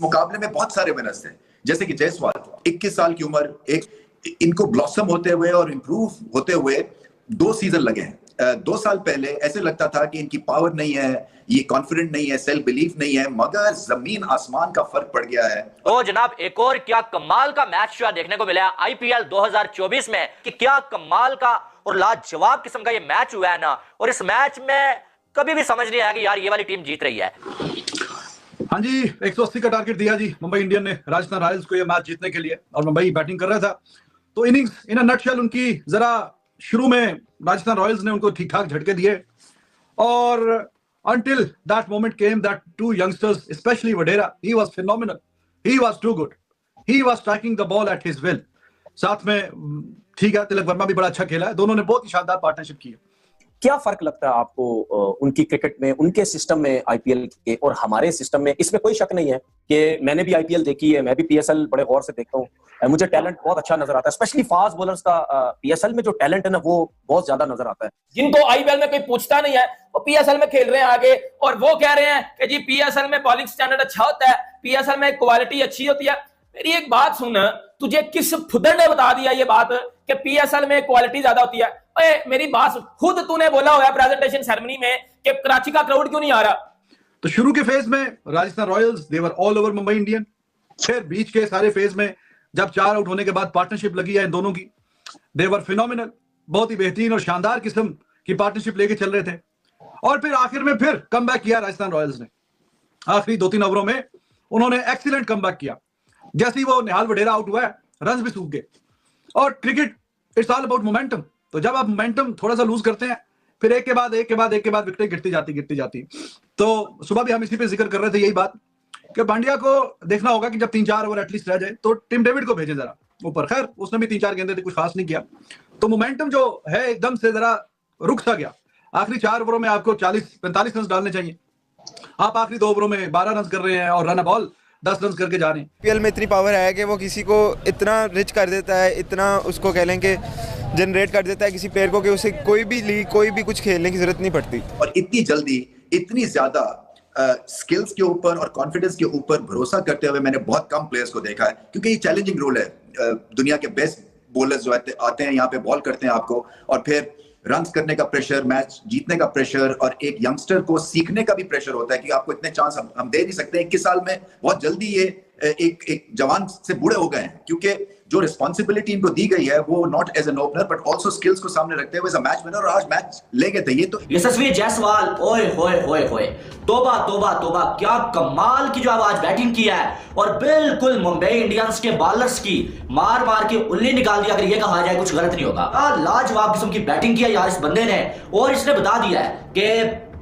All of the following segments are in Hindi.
मुकाबले में बहुत सारे विनर्स थे, जैसे कि जायसवाल 21 साल की उम्र, इनको ब्लॉसम होते हुए और इंप्रूव होते हुए 2 सीजन लगे हैं। 2 साल पहले ऐसे लगता था कि इनकी पावर नहीं है, ये कॉन्फिडेंट नहीं है, सेल्फ बिलीफ नहीं है, मगर जमीन आसमान का फर्क पड़ गया है। तो जनाब एक और क्या कमाल का मैच देखने को मिला आईपीएल 2024 में, कि क्या कमाल का और लाजवाब किस्म का ये मैच हुआ है ना। और इस मैच में कभी भी समझ नहीं आया कि यार ये वाली टीम जीत रही है। हाँ जी, 180 का टारगेट दिया जी मुंबई इंडियन ने राजस्थान रॉयल्स को ये मैच जीतने के लिए, और मुंबई बैटिंग कर रहा था। तो इनिंग्स इन अ नटशेल उनकी जरा शुरू में राजस्थान रॉयल्स ने उनको ठीक ठाक झटके दिए, और until that moment came that 2 youngsters, especially Vadera, he was phenomenal, he was too good, he was striking the ball at his will। साथ में ठीक है, तिलक वर्मा भी बड़ा अच्छा खेला है, दोनों ने बहुत ही शानदार पार्टनरशिप की है। क्या फर्क लगता है आपको उनकी क्रिकेट में, उनके सिस्टम में आईपीएल के और हमारे सिस्टम में? इसमें कोई शक नहीं है कि मैंने भी आईपीएल देखी है, मैं भी पीएसएल बड़े गौर से देखता हूँ, मुझे टैलेंट बहुत अच्छा नजर आता है, स्पेशली फास्ट बॉलर्स का पीएसएल में जो टैलेंट है ना वो बहुत ज्यादा नजर आता है। जिनको आईपीएल में कोई पूछता नहीं है वो पीएसएल में खेल रहे हैं आगे, और वो कह रहे हैं कि जी पीएसएल में बॉलिंग स्टैंडर्ड अच्छा होता है, पीएसएल में क्वालिटी अच्छी होती है। मेरी एक बात सुन, तुझे किस फुदर ने बता दिया ये बात कि पीएसएल में क्वालिटी ज्यादा होती है? ओए मेरी बात खुद तूने बोला हुआ है प्रेजेंटेशन सेरेमनी में कि कराची का क्राउड क्यों नहीं आ रहा। तो शुरू के फेज में Rajasthan Royals they were all over Mumbai Indian, फिर बीच के सारे फेज में जब 4 आउट होने के बाद पार्टनरशिप लगी है इन दोनों की, दे वर फिनोमिनल, बहुत ही बेहतरीन और शानदार किस्म की पार्टनरशिप लेके चल रहे थे। और फिर आखिर में फिर कमबैक किया राजस्थान रॉयल्स ने, आखिरी 2-3 ओवरों में उन्होंने एक्सीलेंट कमबैक किया। जैसे ही वो निहाल वडेरा आउट हुआ, रन भी सूख गए। और cricket it's all about momentum, तो जब आप मोमेंटम थोड़ा सा लूज करते हैं, फिर एक के बाद विकेटें गिरती जाती। तो सुबह भी हम इसी पे जिक्र कर रहे थे यही बात कि पांड्या को देखना होगा कि जब 3-4 ओवर एटलीस्ट रह जाए तो टिम डेविड को भेजे जरा ऊपर। खैर उसने भी 3-4 गेंदें थी, कुछ खास नहीं किया, तो मोमेंटम जो है एकदम से जरा रुक सा गया। आखिरी 4 ओवरों में आपको 40-45 रन डालने चाहिए, आप आखिरी 2 ओवरों में 12 रन कर रहे हैं और रन बॉल 10 रन करके जा रहे हैं। आईपीएल में इतनी पावर है कि वो किसी को इतना रिच कर देता है, इतना उसको कह लें कि जनरेट कर देता है किसी प्लेयर को कि उसे कोई भी लीग कोई भी कुछ खेलने की जरूरत नहीं पड़ती। और इतनी जल्दी इतनी ज्यादा स्किल्स के ऊपर और कॉन्फिडेंस के ऊपर भरोसा करते हुए मैंने बहुत कम प्लेयर्स को देखा है, क्योंकि ये चैलेंजिंग रोल है। दुनिया के बेस्ट बॉलर्स जो आते हैं यहाँ पे बॉल करते हैं आपको, और फिर रन करने का प्रेशर, मैच जीतने का प्रेशर, और एक यंगस्टर को सीखने का भी प्रेशर होता है कि आपको इतने चांस हम दे नहीं सकते। 21 साल में बहुत जल्दी ये एक जवान से बूढ़े हो गए हैं, क्योंकि जो रिस्पॉन्सिबिलिटी इनको दी गई है वो not as an opener but also skills को सामने रखते हुए एज अ मैच विनर, और आज मैच ले गए थे। ये तो यशस्वी जायसवाल, ओए होए होए होए, तोबा तोबा तोबा, क्या कमाल की जो आज बैटिंग की है, और बिल्कुल मुंबई इंडियंस के बॉलर्स की मार मार के उल्ली निकाल दिया, अगर ये कहा जाए कुछ गलत नहीं होगा। लाजवाब किस्म की बैटिंग की है यार इस बंदे ने, और इसने बता दिया है कि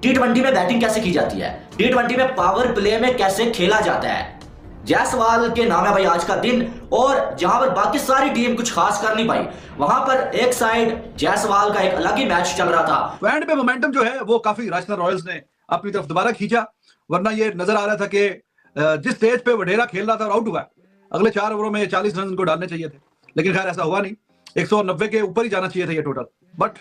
टी20 में बैटिंग कैसे की जाती है, टी20 में पावर प्ले में कैसे खेला जाता है। जायसवाल के नाम है भाई आज का दिन, और जहां पर बाकी सारी टीम कुछ खास कर नहीं पाई, वहां पर एक साइड जायसवाल का एक अलग ही मैच चल रहा था। एंड पे मोमेंटम जो है वो काफी राजस्थान रॉयल्स ने अपनी तरफ दोबारा खींचा, वरना ये नजर आ रहा था कि जिस स्टेज पे वडेरा खेल रहा था और आउट हुआ, अगले 4 ओवरों में 40 रन उनको डालने चाहिए थे, लेकिन खैर ऐसा हुआ नहीं। 190 के ऊपर ही जाना चाहिए था ये टोटल, बट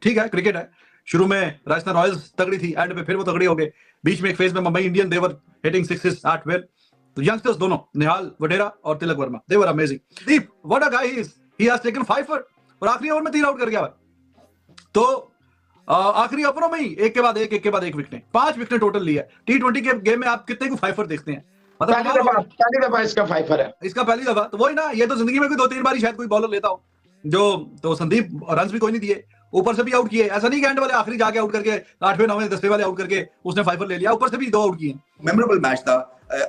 ठीक है, क्रिकेट है। शुरू में राजस्थान रॉयल्स तगड़ी थी, एंड पे फिर वो तगड़ी हो गए। बीच में एक फेज में Mumbai Indian they were hitting sixes at will. तो यंगस्टर्स दोनों, निहाल वडेरा और Tilak Varma, they were amazing. Deep, what a guy he is, he has taken 5 for, और आखिरी ओवर में 3 आउट कर गया। तो आखिरी ओवरों में ही एक के बाद एक विकेट, 5 विकेट टोटल लिया। टी20 के गेम में आप कितने को 5 फॉर देखते हैं? मतलब पहली दफा इसका 5 है, इसका पहली दफा। तो वही ना, ये तो जिंदगी में कोई 2-3 बार शायद कोई बॉलर लेता हो जो, तो संदीप रन भी कोई नहीं दिए, ऊपर से भी आउट किए। ऐसा नहीं कि एंड वाले आखिरी जाके आउट करके 8वें 9वें 10वें वाले आउट करके उसने 5 ले लिया, ऊपर से भी 2 आउट किए। मेमोरेबल मैच था,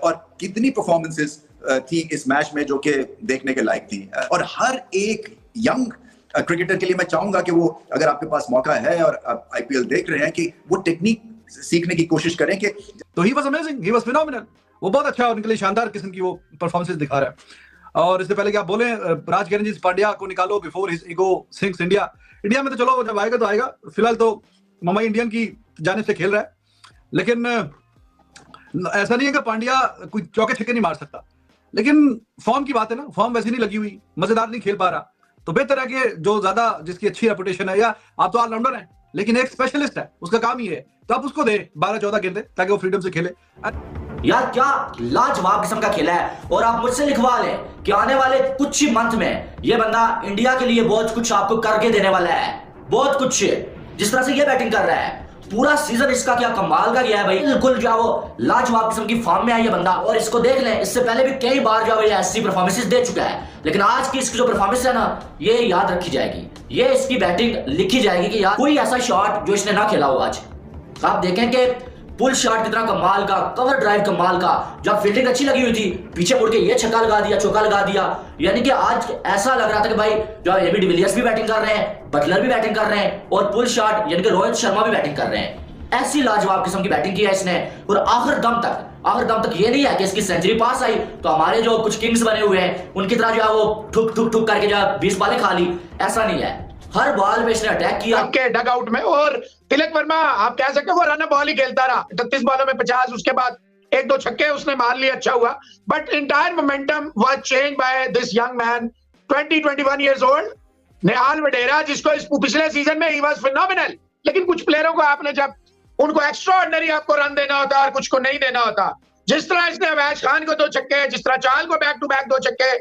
और कितनी परफॉर्मेंसेस थी इस मैच में जो कि देखने के लायक थी। और हर एक यंग क्रिकेटर के लिए मैं चाहूंगा कि वो, अगर आपके पास मौका है और आप आईपीएल देख रहे हैं, कि वो टेक्निक सीखने की कोशिश करें। कि तो he was amazing, he was phenomenal, वो बहुत अच्छा उनके लिए शानदार किस्म की वो परफॉर्मेंस दिखा रहा है। और इससे पहले कि आप बोले राज पांड्या को निकालो before his ego sinks India में, तो चलो जब आएगा तो आएगा। फिलहाल तो मुंबई इंडियन की जानिब से खेल रहा है, लेकिन ऐसा नहीं है कि पांड्या कोई चौके छक्के नहीं मार सकता, लेकिन फॉर्म की बात है ना, फॉर्म वैसी नहीं लगी हुई, मजेदार नहीं खेल पा रहा। तो बेहतर है कि जो ज्यादा जिसकी अच्छी रेपुटेशन है, या आप तो ऑलराउंडर हैं लेकिन एक स्पेशलिस्ट है, उसका काम ही है, तो आप उसको दे 12-14 गेंदें ताकि वो फ्रीडम से खेले। यार क्या लाजवाब किस्म का खेला है। और आप मुझसे लिखवा लें कि आने वाले कुछ ही मंथ में ये बंदा इंडिया के लिए बहुत कुछ आपको करके देने वाला है, बहुत कुछ। जिस तरह से ये बैटिंग कर रहा है, पूरा सीजन इसका क्या कमाल का गया है भाई, बिल्कुल जो है वो लाजवाब किस्म की फॉर्म में है ये बंदा। और इसको देख लें, इससे पहले भी कई बार जो है ये ऐसी परफॉर्मेंसेस दे चुका है, लेकिन आज की इसकी जो परफॉर्मेंस है ना, ये याद रखी जाएगी, ये इसकी बैटिंग लिखी जाएगी कि यार कोई ऐसा शॉट जो इसने ना खेला हो आज। आप देखें कि पुल शॉट कितना कमाल का, कवर ड्राइव कमाल का, जब फील्डिंग अच्छी लगी हुई थी पीछे मुड़ के ये छक्का लगा दिया, चौका लगा दिया। यानी कि आज ऐसा लग रहा था कि भाई जो एबी डिविलियर्स भी बैटिंग कर रहे हैं, बटलर भी बैटिंग कर रहे हैं और पुल शॉट यानी कि रोहित शर्मा भी बैटिंग कर रहे हैं। ऐसी लाजवाब किस्म की बैटिंग की है इसने। और आखिर दम तक ये नहीं है कि इसकी सेंचुरी पास आई तो हमारे जो कुछ किंग्स बने हुए हैं उनकी तरह जो है वो ठुक ठुक ठुक करके जो 20 बालें खा ली, ऐसा नहीं है। हर बॉल में इसने अटैक किया आपके डग आउट में। और तिलक वर्मा आप कह सकते हो वो रन बॉल ही खेलता रहा, 38 बॉलों में 50, उसके बाद 1-2 छक्के उसने मार लिए, अच्छा हुआ। But entire momentum was change by this young man 20-21 years old Nehal Wadhera, जिसको इस पिछले सीजन में ही वाज फिनोमिनल। लेकिन कुछ प्लेयरों को आपने जब उनको एक्स्ट्रा ऑर्डिनरी आपको रन देना होता है और कुछ को नहीं देना होता, जिस तरह इसने अवैश खान को 2 छक्के, जिस तरह चाहल को बैक टू बैक 2 छक्के,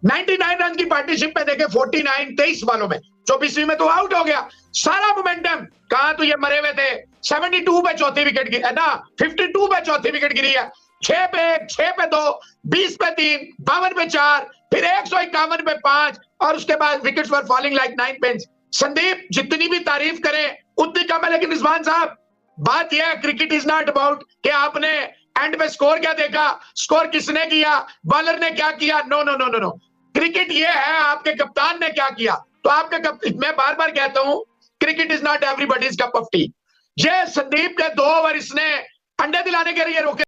99 रन की पार्टनरशिप में देखे 49 23 बॉलों में, 24वीं में तो आउट हो गया। सारा मोमेंटम कहां तो ये मरे हुए थे। 72 पे चौथी विकेट गिरी है ना, 52 पे चौथी विकेट गिरी है, 6 पे 1, 6 पे 2, 20 पे 3, 52 पे 4, फिर 151 पे 5 और उसके बाद विकेट्स वर फॉलिंग लाइक 9 पिन्स। संदीप जितनी भी तारीफ करें उतनी कम है, लेकिन रिजवान साहब बात यह है, क्रिकेट इज नॉट अबाउट कि आपने एंड पे स्कोर क्या देखा, स्कोर किसने किया, बॉलर ने क्या किया। No no no no no, cricket ये है आपके कप्तान ने क्या किया। तो आपके मैं बार बार कहता हूं, cricket is not everybody's cup of T. ये संदीप के 2 ओवर इसने अंडे दिलाने के लिए रोके।